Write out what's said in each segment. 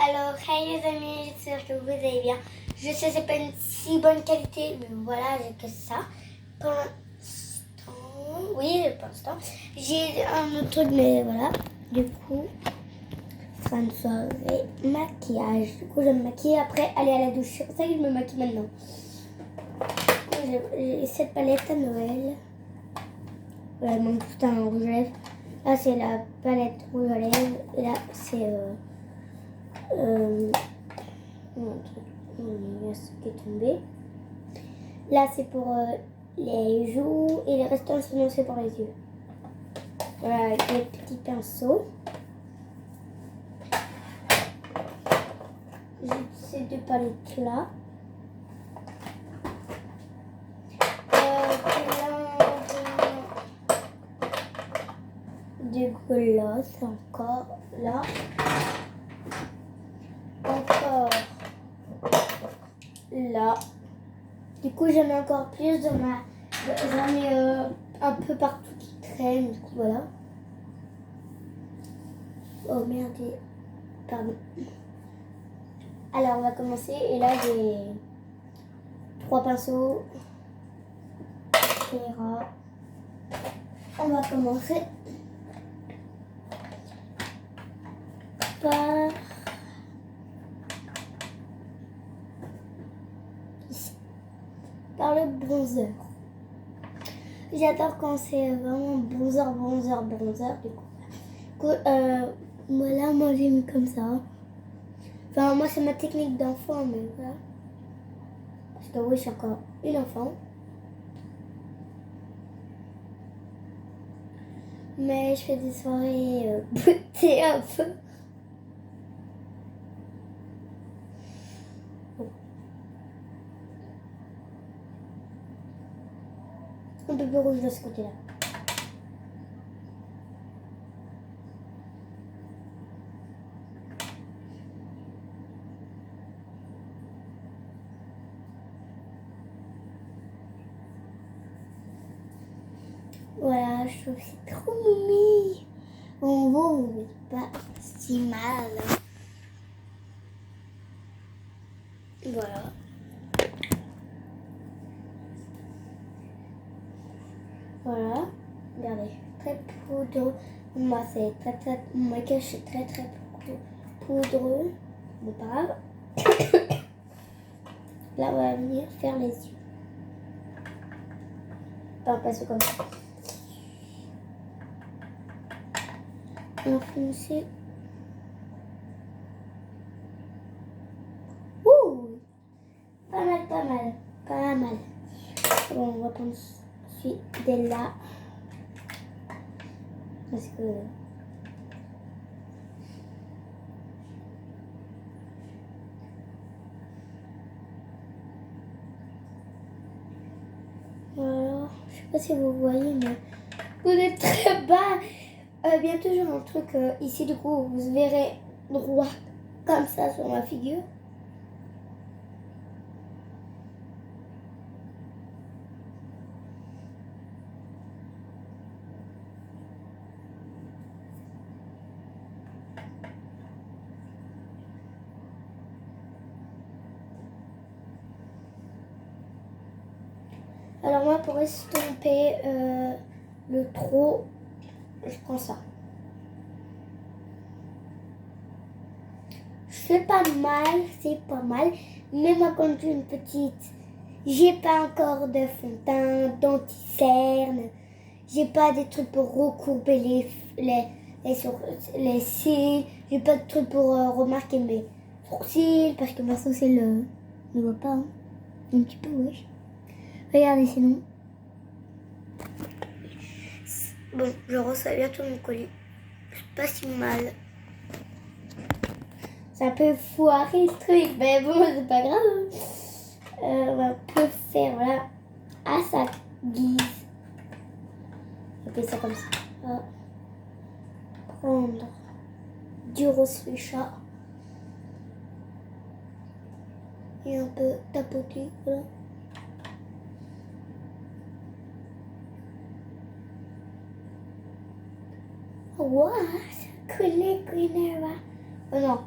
Alors, hey les amis, j'espère que vous allez bien. Je sais que c'est pas une si bonne qualité, mais voilà, j'ai que ça. Pour l'instant, oui, pour l'instant, j'ai un autre truc, mais voilà. Du coup, fin de soirée, maquillage. Du coup, je vais me maquiller après aller à la douche. C'est pour ça que je me maquille maintenant. J'ai cette palette à Noël. Voilà, il manque tout un rouge à lèvres. Là, c'est la palette rouge à lèvres. Et là, c'est il y a ce qui est tombé. Là, c'est pour les joues et les restants, sinon c'est pour les yeux. Voilà, avec les petits pinceaux. J'ai ces deux palettes là. Du gloss encore là. Encore là. Du coup, j'en ai encore plus dans ma. J'en ai un peu partout qui traîne. Du coup, voilà. Oh merde. Pardon. Alors, on va commencer. Et là, j'ai 3 pinceaux. On va commencer par ici, par le bronzer. J'adore quand c'est vraiment bronzer. Du coup, voilà, moi j'ai mis comme ça. Enfin, moi c'est ma technique d'enfant, mais voilà. Parce que oui, je suis encore une enfant. Mais je fais des soirées beauté un peu. Un peu plus rouge de ce côté-là. Voilà, je trouve que c'est trop mimi. On voit, pas si mal. Voilà. Voilà. Regardez, très poudreux. Moi, c'est très, mon maquillage, c'est très poudreux. Mais pas grave. Là, on va venir faire les yeux. Pas passer comme ça. Enfoncer. Ouh! Pas mal. Bon, on va prendre celui de là. Parce que... Voilà. Je sais pas si vous voyez, mais vous êtes très bas. Bientôt, j'ai un truc ici, du coup, vous verrez droit comme ça sur ma figure. Alors moi, pour estomper le trop, je prends ça. C'est pas mal. Mais moi, quand je suis une petite, j'ai pas encore de fond de teint, d'anti-cerne. J'ai pas des trucs pour recourber les cils. J'ai pas de trucs pour remarquer mes sourcils. Parce que ma sourcil ne voit pas. Hein. Un petit peu, oui. Regardez sinon. Bon, je reçois bientôt mon colis. C'est pas si mal. C'est un peu foiré ce truc, mais bon, c'est pas grave. On peut faire, voilà, à sa guise. On peut ça comme ça. On va prendre du rose flécha. Et un peu tapoter, voilà. Wow, ça colle, là. Oh non.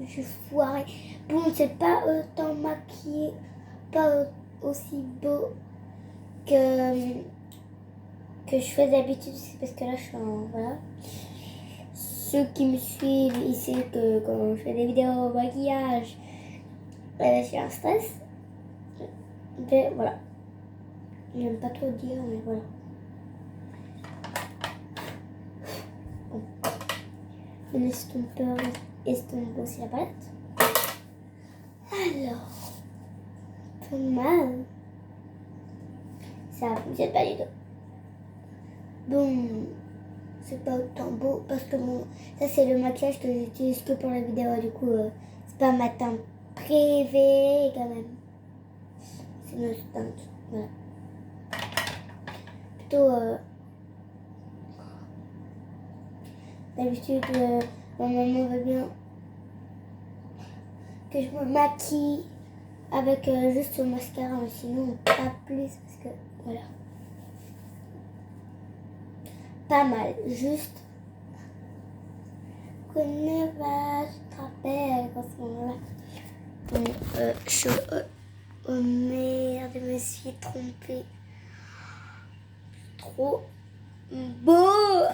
Je suis foirée. Bon, c'est pas autant maquillé, pas aussi beau que je fais d'habitude. C'est parce que là, je suis en... Voilà. Ceux qui me suivent, ils savent que quand je fais des vidéos maquillage, je suis en stress. Mais voilà. J'aime pas trop dire, mais voilà. Bon. On estompe aussi la palette. Alors, pas mal. Ça fonctionne pas du tout. Bon, c'est pas autant beau parce que ça c'est le maquillage que j'utilise que pour la vidéo. Du coup, c'est pas ma teinte préférée quand même. C'est notre teinte. Voilà. Plutôt, d'habitude, ma maman veut bien que je me maquille avec juste le mascara, mais sinon pas plus parce que voilà. Pas mal, juste connais pas, je te rappelle à ce moment-là. Bon, oh merde, je me suis trompée. Trop beau.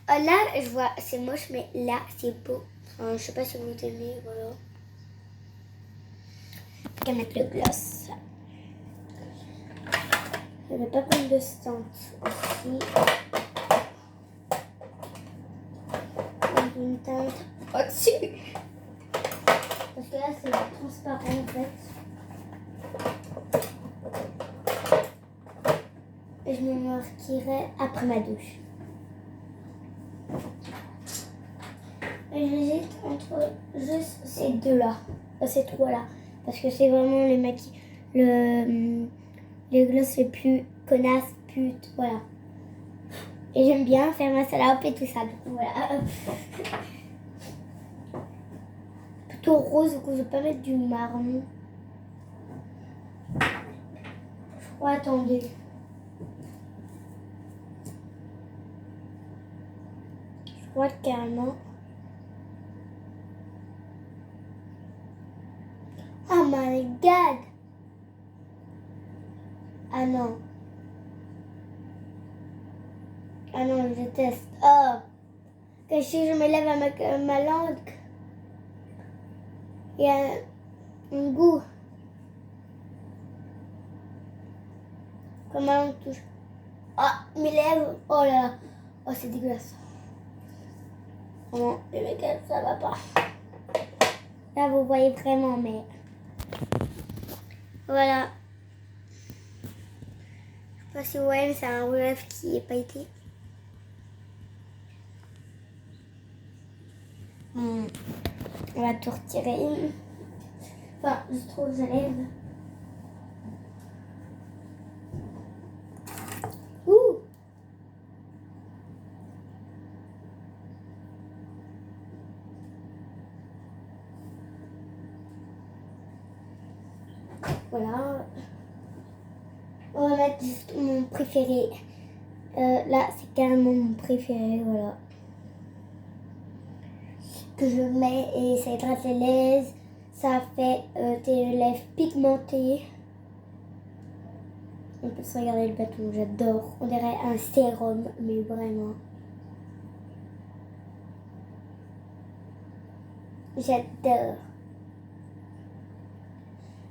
Là, je vois, c'est moche, mais là, c'est beau. Enfin, je sais pas si vous aimez, voilà. Je vais mettre le gloss. Je vais pas prendre de stand aussi. Une teinte au-dessus. Parce que là, c'est transparent en fait. Et je me maquillerai après ma douche. Et j'hésite entre juste ces deux-là, ces trois-là. Parce que c'est vraiment les glosses les plus connasses, putes, voilà. Et j'aime bien faire ma salope et tout ça, du coup, voilà. Plutôt rose, du coup, je vais pas mettre du marron. Je crois, attendez. Je crois carrément. Oh my god! Ah non. Ah non, je déteste. Oh! Que si je me lève à ma langue, il y a un goût. Comme ma langue touche. Ah, mes lèvres. Oh là là. Oh, c'est dégueulasse. Oh, les make-up, ça va pas. Là, vous voyez vraiment, mais... Voilà. Je sais pas si vous voyez, mais c'est un rouge qui n'est pas été. On va tout retirer. Enfin, juste trop de lèvres. Ouh! Voilà. On va mettre juste mon préféré. Là, c'est carrément mon préféré, voilà. Que je mets et ça hydrate les lèvres. Ça fait tes lèvres pigmentées. On peut se regarder le bâton, j'adore. On dirait un sérum, mais vraiment. J'adore.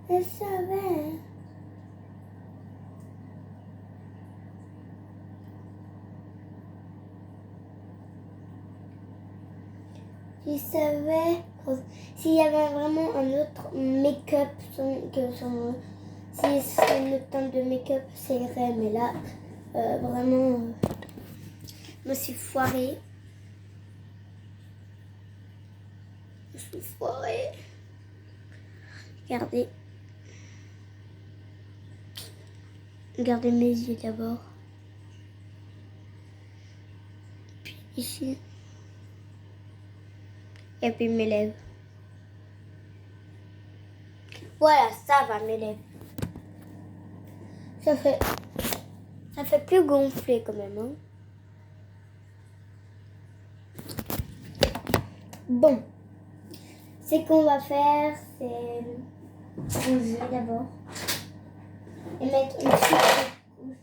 Je savais. Je savais s'il y avait vraiment un autre make-up si c'est une autre teinte de make-up, c'est vrai, mais là, vraiment, je me suis foirée. Je suis foirée. Regardez. Regardez mes yeux d'abord. Puis ici. Et puis mes lèvres. Voilà, ça va mes lèvres. Ça fait plus gonflé quand même. Hein. Bon. C'est qu'on va faire, c'est ranger d'abord et mettre une petite couche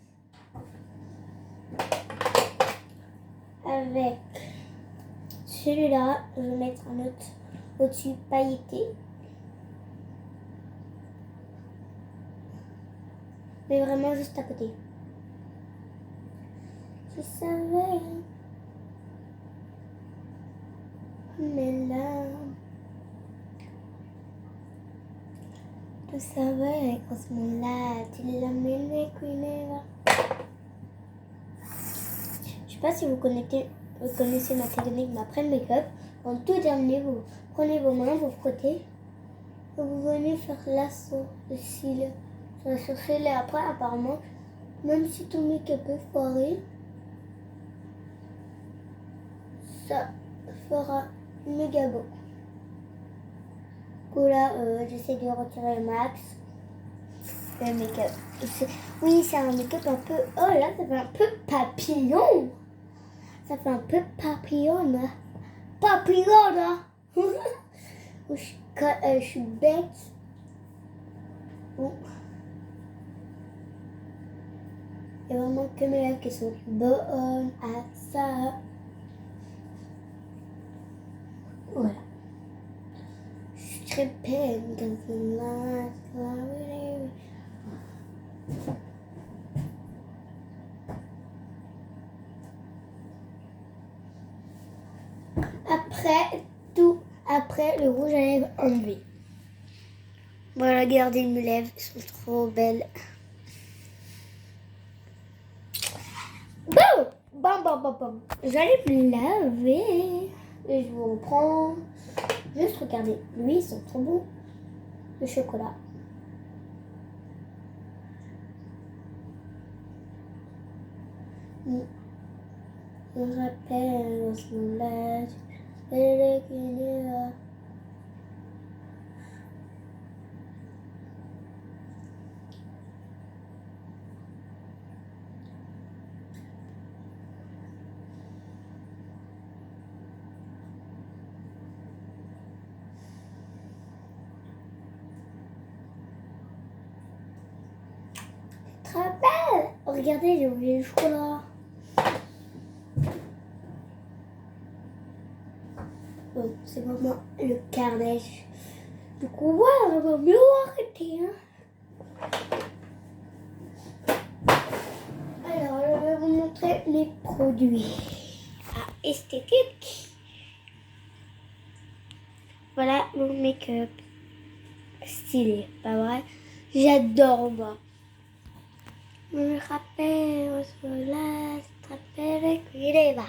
avec celui-là. Je vais mettre un autre au-dessus pailleté, mais vraiment juste à côté. Je savais, mais là, je savais qu'en ce moment-là, tu l'as mené, je sais pas si vous connaissez ma technique, mais après le make-up, en tout terminé, vous prenez vos mains, vous frottez, et vous venez faire l'assaut de cils sur le sourcil. Et après, apparemment, même si ton make-up est foiré, ça fera méga beau. Du coup là, j'essaie de retirer le max. Le make-up. Oui, c'est un make-up un peu... Oh là, ça fait un peu papillon. Ça fait un peu papillon, là. Papillon, là. Je suis bête. Bon. Il y a vraiment que mes lèvres qui sont bonnes à ça. Voilà. Je suis très peine quand on l'a. Après le rouge à lèvres enlevé. Voilà, regardez mes lèvres, elles sont trop belles. Bon, bon. J'allais me laver. Et je vous reprends. Juste regardez, lui, ils sont trop beaux. Le chocolat. Je rappelle son âge. Et le très belle. Regardez, j'ai oublié le chocolat. Bon, c'est vraiment le carnage. Du coup, voilà, on va mieux arrêter. Hein. Alors, je vais vous montrer les produits à esthétique. Voilà mon make-up stylé, pas vrai? J'adore moi. Je me rappelle au soleil, je te rappelle qu'il est là.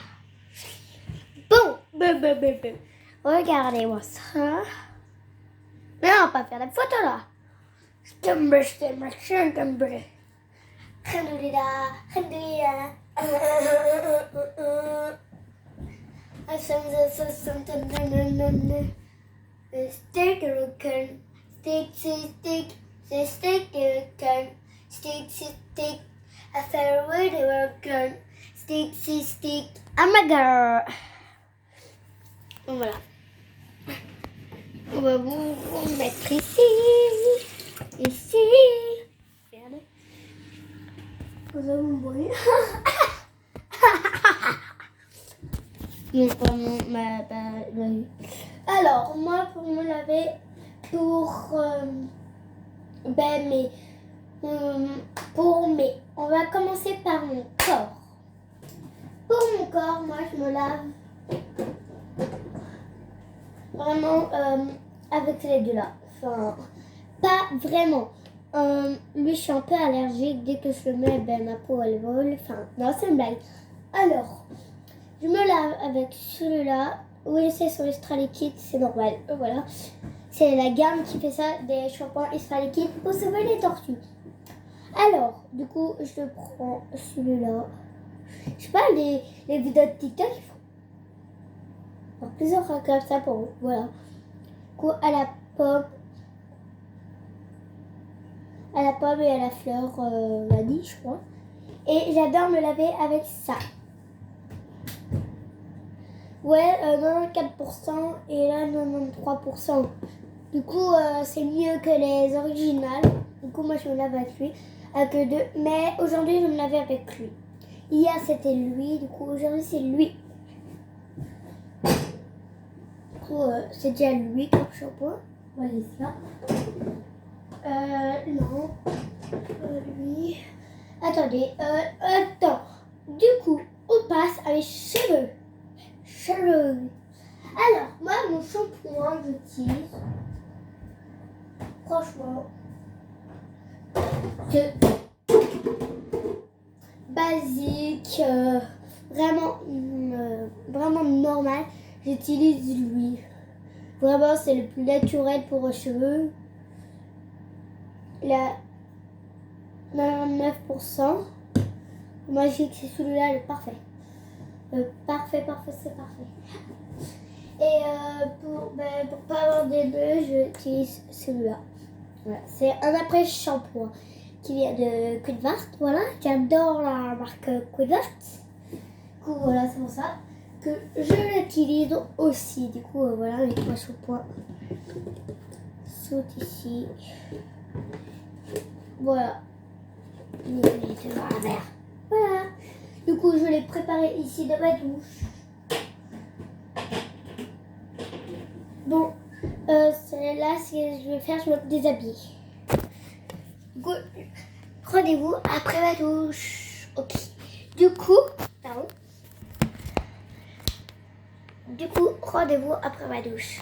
Bon. Regardez-moi ça. Mais on va pas faire la photo là. Stick. I fell away the worker. Stick. I'm a girl. Voilà. On va vous mettre ici. Regardez. Vous avez mon bruit. Alors, moi, pour me laver, on va commencer par mon corps. Pour mon corps, moi, je me lave vraiment avec ces deux-là. Enfin, pas vraiment. Lui, je suis un peu allergique. Dès que je le mets, ma peau, elle vole. Enfin, non, c'est une blague. Alors, je me lave avec celui-là. Oui, c'est sur Extra Liquide, c'est normal. Voilà. C'est la gamme qui fait ça, des shampoings Extra Liquide pour sauver les tortues. Alors, du coup, je prends celui-là. Je sais pas, les vidéos de TikTok, ils font plusieurs fois comme ça pour vous. Voilà. Du coup, à la pomme et à la fleur vanille, je crois. Et j'adore me laver avec ça. Ouais, 94% et là 93%. Du coup, c'est mieux que les originales. Du coup, moi, je me lave avec lui, avec les deux. Mais aujourd'hui, je me lavais avec lui. Hier, c'était lui. Du coup, aujourd'hui, c'est lui. Du coup, c'est déjà lui comme shampoing. Voilà ça. Non. Lui. Attendez. Attends. Du coup, on passe à mes cheveux. Alors, moi, mon shampoing, j'utilise. Franchement, c'est basique, vraiment normal. J'utilise lui. Vraiment, c'est le plus naturel pour les cheveux. Il a 99%. Moi, je dis que c'est celui-là le parfait. Parfait, c'est parfait. Et pour pas avoir des nœuds, j'utilise celui-là. Voilà. C'est un après-shampoing qui vient de Quidvart. Voilà, j'adore la marque Quidvart. Du coup, voilà, c'est pour ça que je l'utilise aussi. Du coup, voilà, les 3 shampoings sont ici. Voilà. Les deux à verre. Voilà. Du coup, je l'ai préparé ici dans ma douche. Bon, c'est là ce que je vais faire, je vais me déshabiller. Du coup, rendez-vous après ma douche. Ok. Du coup, rendez-vous après ma douche.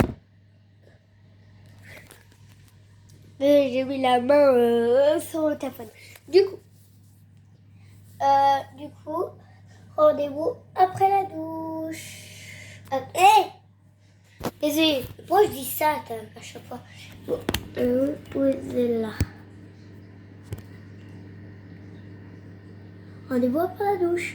J'ai mis la main sur le téléphone. Du coup, rendez-vous après la douche. Désolé, pourquoi je dis ça à chaque fois? Bon, posez là. Rendez-vous après la douche.